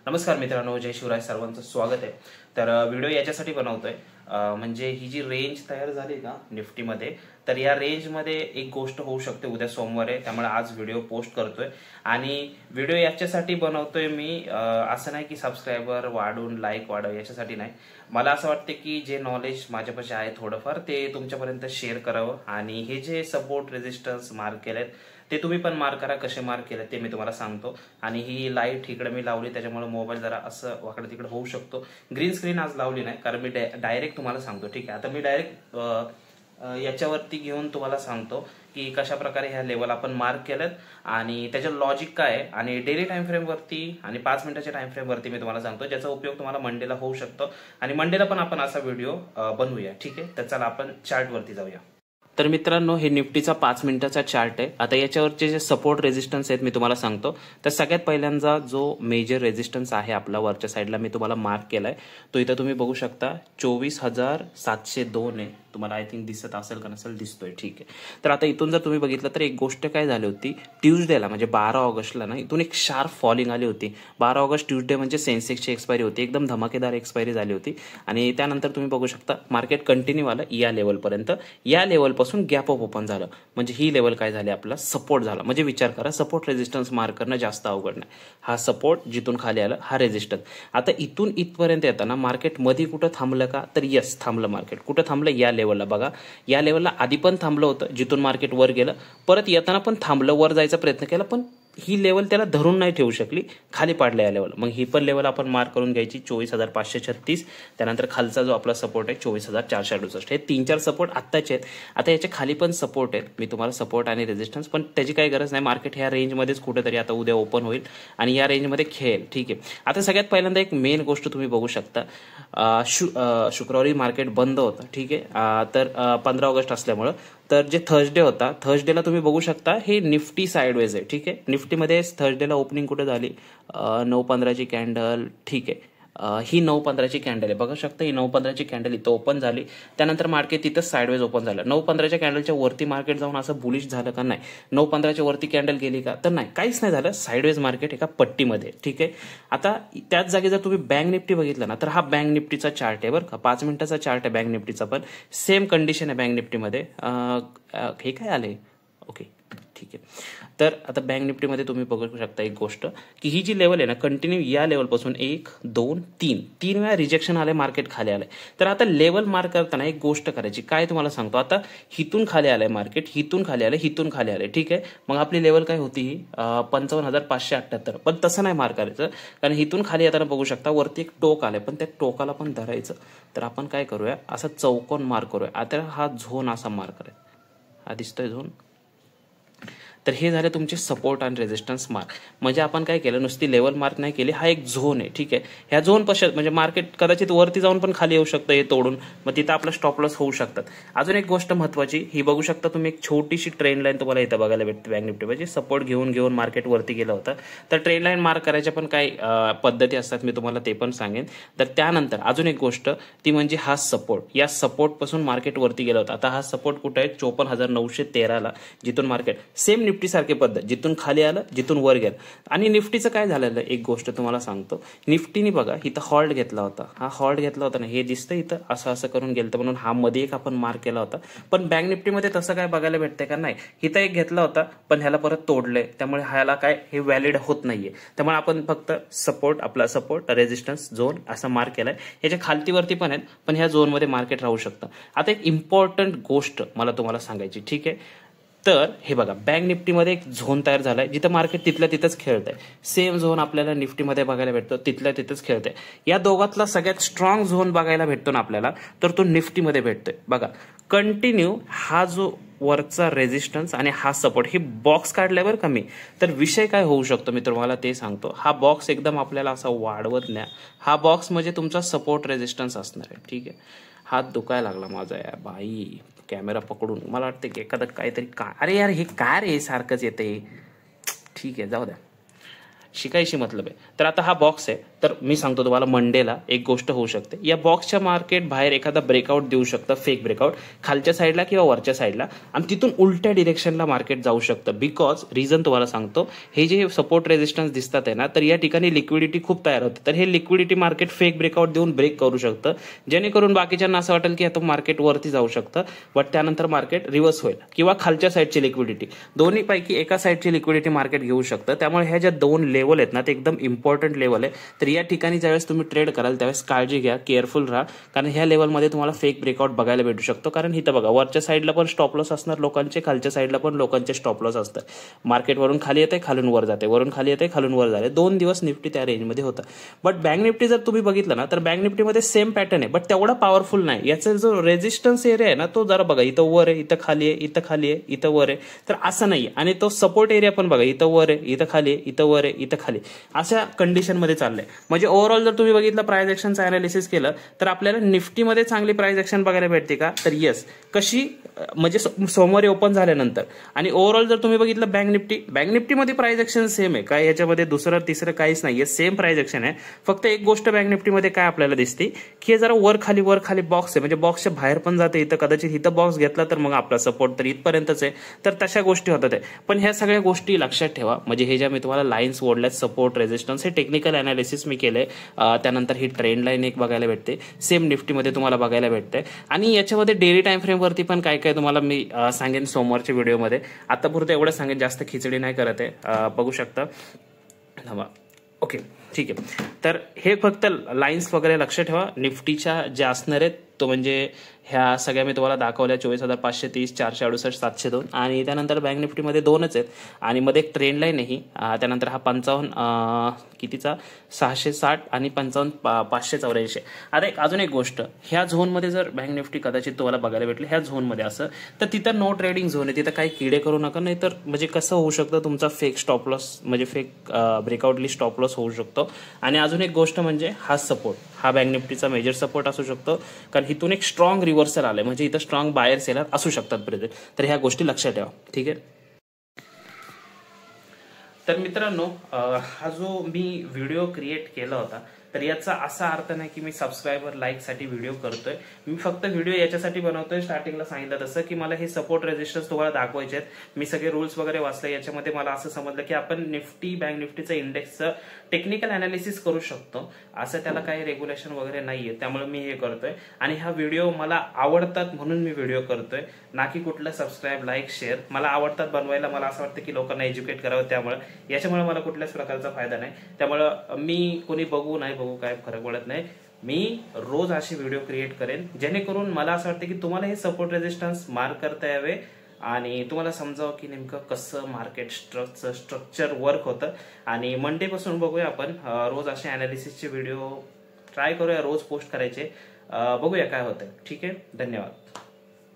नमस्कार मित्रांनो, जय शिवराय. सर्वांचं स्वागत आहे. तर व्हिडिओ याच्यासाठी बनवतोय म्हणजे ही जी रेंज तयार झाली ना निफ्टीमध्ये, तर या रेंजमध्ये एक गोष्ट होऊ शकते उद्या सोमवार आहे, त्यामुळे आज व्हिडिओ पोस्ट करतोय. आणि व्हिडिओ याच्यासाठी बनवतोय मी, असं नाही की सबस्क्रायबर वाढून लाईक वाढव, याच्यासाठी नाही. मला असं वाटतं की जे नॉलेज माझ्यापाशी आहे थोडंफार ते तुमच्यापर्यंत शेअर करावं. आणि हे जे सपोर्ट रेजिस्टन्स मार्क केलेत ते तुम्ही पण मार्क करा. कसे मार्क केले ते मी तुम्हाला सांगतो. आणि ही लाईट इकडे मी लावली त्याच्यामुळे मोबाईल जरा असं वाकडं तिकडे होऊ शकतो. ग्रीन स्क्रीन आज लावली नाही कारण मी डायरेक्ट तुम्हाला सांगतो. ठीक आहे, आता मी डायरेक्ट याच्यावरती घेऊन तुम्हाला सांगतो की कशा प्रकारे ह्या लेवल आपण मार्क केलेत आणि त्याचं लॉजिक काय आहे. आणि डेली टाइम फ्रेम वरती आणि 5 मिनिटाच्या टाइम फ्रेम वरती मी तुम्हाला सांगतो, ज्याचा उपयोग तुम्हाला मंडेला होऊ शकतो. आणि मंडेला पण आपण असा व्हिडिओ बनवूया. ठीक आहे, तर चला आपण चार्ट वरती जाऊया. तर मित्रांनो, हे निफ्टीचा 5 मिनिटाचा चार्ट आहे. आता याच्यावरचे जे सपोर्ट रेजिस्टन्स आहेत मी तुम्हाला सांगतो. तर सगळ्यात पहिल्यांदा जो मेजर रेजिस्टन्स आहे आपला वरच्या साईडला मी तुम्हाला मार्क केलाय, तो इथं तुम्ही बघू शकता 24,702 आहे. तुम्हाला आय थिंक दिसत असेल का नसेल, दिसतोय. ठीक आहे, तर आता इथून जर तुम्ही बघितलं तर एक गोष्ट काय झाली होती, ट्यूजडेला म्हणजे 12 ऑगस्टला ना इथून एक शार्प फॉलिंग आली होती. 12 ऑगस्ट ट्यूजडे म्हणजे सेन्सेक्सची एक्सपायरी होती, एकदम धमाकेदार एक्सपायरी झाली होती. आणि त्यानंतर तुम्ही बघू शकता मार्केट कंटिन्यू आलं या लेवलपर्यंत. या लेवलपासून गॅप अप ओपन झालं म्हणजे ही लेवल काय झाली, आपला सपोर्ट झाला. म्हणजे विचार करा, सपोर्ट रेजिस्टन्स मार्क करणं जास्त अवघड नाही. हा सपोर्ट जिथून खाली आलं हा रेजिस्टन्स. आता इथून इथपर्यंत येताना मार्केट मध्ये कुठं थांबलं का, तर यस थांबलं. मार्केट कुठं थांबलं, या लेवलला बघा. या लेवलला आधी पण थांबलं होतं, जिथून मार्केट वर गेलं, परत येताना पण थांबलं, वर जायचा प्रयत्न केला, पण ही लेवल त्याला धरून नाही ठेवू शकली, खाली पाडलं या लेवल. मग ही पण लेवल आपण मार्क करून घ्यायची 24,536. त्यानंतर खालचा जो आपला सपोर्ट आहे 24,468. हे 3-4 सपोर्ट आत्ताचे आहेत. आता याच्या खाली पण सपोर्ट आहेत, मी तुम्हाला सपोर्ट आणि रेजिस्टन्स, पण त्याची काही गरज नाही. मार्केट ह्या रेंजमध्येच कुठेतरी आता उद्या ओपन होईल आणि या रेंजमध्ये खेळेल. ठीक आहे, आता सगळ्यात पहिल्यांदा एक मेन गोष्ट तुम्ही बघू शकता, शुक्रवारी मार्केट बंद होतं. ठीक आहे, तर 15 ऑगस्ट असल्यामुळं, तर जे थर्सडे होता, थर्सडेला तुम्ही बघू शकता हे निफ्टी साइडवेज आहे. ठीक आहे, निफ्टीमध्ये थर्सडेला ओपनिंग कुठे झाली, 9:15ची कॅन्डल. ठीक आहे, ही 9:15ची कॅन्डल आहे, बघू शकता. ही 9:15ची कॅन्डल इथं ओपन झाली, त्यानंतर मार्केट तिथंच साइडवेज ओपन झालं. 9:15च्या कॅन्डलच्या वरती मार्केट जाऊन असं बुलिश झालं का, नाही. 9:15च्या वरती कॅन्डल गेली का, तर नाही, काहीच नाही झालं. साइडवेज मार्केट एका पट्टीमध्ये. ठीक आहे, आता त्याच जागी जर तुम्ही बँक निफ्टी बघितलं ना, तर हा बँक निफ्टीचा चार्ट आहे बरं का, 5 मिनिटाचा चार्ट आहे बँक निफ्टीचा. पण सेम कंडिशन आहे बँक निफ्टीमध्ये. हे काय आले, ओके ठीक आहे. तर आता बँक निफ्टीमध्ये तुम्ही बघू शकता एक गोष्ट, की ही जी लेवल आहे ना, कंटिन्यू या लेवलपासून 1, 2, 3 वेळा रिजेक्शन आले, मार्केट खाली आलंय. तर आता लेवल मार्क करताना एक गोष्ट करायची, काय तुम्हाला सांगतो. आता हिथून खाली आलंय मार्केट, हिथून खाली आलंय, हिथून खाली आलंय. ठीक आहे, मग आपली लेवल काय होती ही 55,578. पण तसं नाही मार्क करायचं, कारण हिथून खाली येताना बघू शकता वरती एक टोक आलंय, पण त्या टोकाला पण धरायचं. तर आपण काय करूया, असा चौकोन मार्क करूया. आता हा झोन असा मार्क करायचा, हा दिसतोय झोन. तर हे झाले तुमचे सपोर्ट आणि रेजिस्टन्स मार्क. म्हणजे आपण काय केलं, नुसती लेवल मार्क नाही केली, हा एक झोन आहे. ठीक आहे, ह्या झोन पश्चात म्हणजे मार्केट कदाचित वरती जाऊन पण खाली येऊ शकतं हे तोडून, मग तिथं आपलं स्टॉप लॉस होऊ शकतात. अजून एक गोष्ट महत्वाची, ही बघू शकता तुम्ही, एक छोटीशी ट्रेंड लाईन तुम्हाला इथं बघायला भेटते बँक निफ्टी. म्हणजे सपोर्ट घेऊन घेऊन मार्केट वरती गेलं होतं. तर ट्रेंड लाईन मार्क करायच्या पण काही पद्धती असतात, मी तुम्हाला ते पण सांगेन. तर त्यानंतर अजून एक गोष्ट, ती म्हणजे हा सपोर्ट. या सपोर्ट पासून मार्केट वरती गेलं होतं. आता हा सपोर्ट कुठे आहे, 54,913ला, जिथून मार्केट सेम निफ्टी सारखी पद्धत, जिथून खाली आलं, जिथून वर गेलं. आणि निफ्टीचं काय झालेलं, एक गोष्ट तुम्हाला सांगतो. निफ्टीने बघा इथं हॉल्ट घेतला होता, हा हॉल्ट घेतला होता ना, हे दिसतं इथं असं असं करून गेलं, म्हणून हा मध्ये एक आपण मार्क केला होता. पण बँक निफ्टीमध्ये तसं काय बघायला भेटतंय का, नाही. इथं एक घेतला होता पण ह्याला परत तोडलंय, त्यामुळे ह्याला काय हे व्हॅलिड होत नाहीये. त्यामुळे आपण फक्त सपोर्ट, आपला सपोर्ट रेजिस्टन्स झोन असा मार्क केलाय. याच्या खालतीवरती पण आहेत, पण ह्या झोनमध्ये मार्केट राहू शकतं. आता एक इम्पॉर्टंट गोष्ट मला तुम्हाला सांगायची. ठीक आहे, तर हे बघा, बँक निफ्टीमध्ये एक झोन तयार झालाय, जिथं मार्केट तिथल्या तिथंच खेळतंय. सेम झोन आपल्याला निफ्टीमध्ये बघायला भेटतो, तिथल्या तिथंच खेळतंय. या दोघातला सगळ्यात स्ट्रॉंग झोन बघायला भेटतो ना आपल्याला, तर तो निफ्टीमध्ये भेटतोय. बघा कंटिन्यू हा जो वरचा रेजिस्टन्स आणि हा सपोर्ट, हे बॉक्स काढल्यावर कमी, तर विषय काय होऊ शकतो मी तुम्हाला ते सांगतो. हा बॉक्स एकदम आपल्याला असा वाढवत नाही. हा बॉक्स म्हणजे तुमचा सपोर्ट रेजिस्टन्स असणार आहे. ठीक आहे, हात दुखायला लागला माझा यार बाई, कॅमेरा पकडून. मला वाटतं की एखादं काहीतरी अरे यार हे काय रे सारखंच येते. ठीक आहे, जाऊ द्या, शिकायची मतलब आहे. तर आता हा बॉक्स आहे, तर मी सांगतो तुम्हाला मंडेला एक गोष्ट होऊ शकते, या बॉक्सच्या मार्केट बाहेर एखादा ब्रेकआउट देऊ शकतं, फेक ब्रेकआउट खालच्या साईडला किंवा वरच्या साईडला, आणि तिथून उलट्या डिरेक्शनला मार्केट जाऊ शकतं. बिकॉज रिझन तुम्हाला सांगतो, हे जे सपोर्ट रेजिस्टन्स दिसतात आहे ना, तर या ठिकाणी लिक्विडिटी खूप तयार होते. तर हे लिक्विडिटी मार्केट फेक ब्रेकआउट देऊन ब्रेक करू शकतं, जेणेकरून बाकीच्यांना असं वाटेल की आता मार्केट वरती जाऊ शकतं, बट त्यानंतर मार्केट रिव्हर्स होईल. किंवा खालच्या साईडची लिक्विडिटी, दोन्ही पैकी एका साईडची लिक्विडिटी मार्केट घेऊ शकतं. त्यामुळे ह्या ज्या दोन लेवल आहेत ना, ते एकदम इम्पॉर्टंट लेवल आहे. तर या ठिकाणी ज्यावेळेस तुम्ही ट्रेड कराल त्यावेळेस काळजी घ्या, केअरफुल राहा, कारण ह्या लेवलमध्ये तुम्हाला फेक ब्रेकआउट बघायला भेटू शकतो. कारण इथं बघा, वरच्या साईडला पण स्टॉप लॉस असणार लोकांचे, खालच्या साईडला पण लोकांचे स्टॉप लॉस असतात. मार्केट वरून खाली येते, खालून वर जाते, वरून खाली येते, खालून वर जाते. 2 दिवस निफ्टी त्या रेंजमध्ये होता. बट बँक निफ्टी जर तुम्ही बघितलं ना, तर बँक निफ्टीमध्ये सेम पॅटर्न आहे, बट तेवढा पॉवरफुल नाही. याचा जो रेजिस्टन्स एरिया आहे ना, तो जरा बघा, इथं वर आहे, इथं खाली आहे, इथं खाली आहे, इथं वर आहे. तर असं नाही. आणि तो सपोर्ट एरिया पण बघा, इथं वर आहे, इथं खाली आहे, इथं वर आहे, इथं खाली, अशा कंडिशनमध्ये चाललंय. म्हणजे ओव्हरऑल जर तुम्ही बघितलं, प्राइस ऍक्शनचं अनालिसिस केलं, तर आपल्याला निफ्टीमध्ये चांगली प्राइस ऍक्शन बघायला भेटते का? तर येस. कशी? म्हणजे सोमवारी ओपन झाल्यानंतर. आणि ओव्हरऑल जर तुम्ही बघितलं बँक निफ्टीमध्ये प्राइस ऍक्शन सेम आहे. काय याच्यामध्ये दुसरं तिसरं काहीच नाहीये, सेम प्राइस ऍक्शन आहे. फक्त एक गोष्ट बँक निफ्टीमध्ये काय आपल्याला दिसते, की जरा वर खाली बॉक्स आहे, म्हणजे बॉक्सच्या बाहेर पण जाते. इथं कदाचित इथं बॉक्स घेतला तर मग आपला सपोर्ट तर इथपर्यंतच आहे. तर तशा गोष्टी होतात आहे. पण ह्या सगळ्या गोष्टी लक्षात ठेवा. म्हणजे हे ज्या मी तुम्हाला लाईन्स ओढल्यात, सपोर्ट रेजिस्टन्स, हे टेक्निकल अनालिसिस मी केलंय. त्यानंतर ही ट्रेंड लाईन एक बघायला भेटते, सेम निफ्टीमध्ये तुम्हाला बघायला भेटते. आणि याच्यामध्ये डेली टाइम फ्रेम वरती पण काय काय तुम्हाला मी सांगेन सोमवारच्या व्हिडिओमध्ये. आतापुरतं एवढं सांगेन, जास्त खिचडी नाही करत आहे. बघू शकता. ओके, ठीक आहे. तर हे फक्त लाईन्स वगैरे लक्ष ठेवा. निफ्टीच्या ज्या असणार आहेत तो म्हणजे ह्या सगळ्या मी तुम्हाला दाखवल्या, 24,530, 468, 702. आणि त्यानंतर बँक निफ्टीमध्ये 2च आहेत. आणि मध्ये एक ट्रेंड लाईन आहे. त्यानंतर हा 55 कितीचा 660 आणि 55 584. आता अजून एक गोष्ट, ह्या झोनमध्ये जर बँक निफ्टी कदाचित तुम्हाला बघायला भेटले ह्या झोनमध्ये असं, तर तिथं नो ट्रेडिंग झोन आहे, तिथं काही किडे करू नका. नाही तर म्हणजे कसं होऊ शकतं, तुमचा फेक स्टॉप लॉस, म्हणजे फेक ब्रेकआउटली स्टॉप लॉस होऊ शकतो. आणि अजून एक गोष्ट म्हणजे हा सपोर्ट, हा बँक निफ्टीचा मेजर सपोर्ट असू शकतो, कारण इथून एक स्ट्रॉंग रिव्हर्सल आलंय, म्हणजे इथं स्ट्रॉंग बायर सेलर असू शकतात प्रेझेंट. तर ह्या गोष्टी लक्षात ठेवा. ठीक आहे. तर मित्रांनो, हा जो मी व्हिडिओ क्रिएट केला होता, तर याचा असा अर्थ नाही की मी सबस्क्रायबर लाईक साठी व्हिडिओ करतोय. मी फक्त व्हिडिओ याच्यासाठी बनवतोय, स्टार्टिंगला सांगितलं तसं, की मला हे सपोर्ट रेजिस्टन्स तुम्हाला दाखवायचे आहेत. मी सगळे रूल्स वगैरे वाचले. याच्यामध्ये मला असं समजलं की आपण निफ्टी, बँक निफ्टीचं इंडेक्सचं टेक्निकल अनालिसिस करू शकतो. असं त्याला काही रेग्युलेशन वगैरे नाहीये, त्यामुळे मी हे करतोय. आणि हा व्हिडिओ मला आवडतात म्हणून मी व्हिडिओ करतोय, ना की कुठलं सबस्क्राईब, लाईक, शेअर. मला आवडतात बनवायला. मला असं वाटतं की लोकांना एज्युकेट करावं, त्यामुळे याच्यामुळे मला कुठल्याच प्रकारचा फायदा नाही. त्यामुळं मी कोणी बघू नाही बघू काय फरक पडत नाही. मी रोज असे व्हिडिओ क्रिएट करेन, जेणेकरून मला असं वाटतं की तुम्हाला हे सपोर्ट रेजिस्टन्स मार्क करता यावे आणि तुम्हाला समजावं की नेमकं कसं मार्केट स्ट्रक्चर वर्क होतं. आणि मंडे पासून बघूया आपण रोज असे अनालिसिसचे व्हिडिओ ट्राय करूया, रोज पोस्ट करायचे. बघूया काय होतंय. ठीक आहे. धन्यवाद.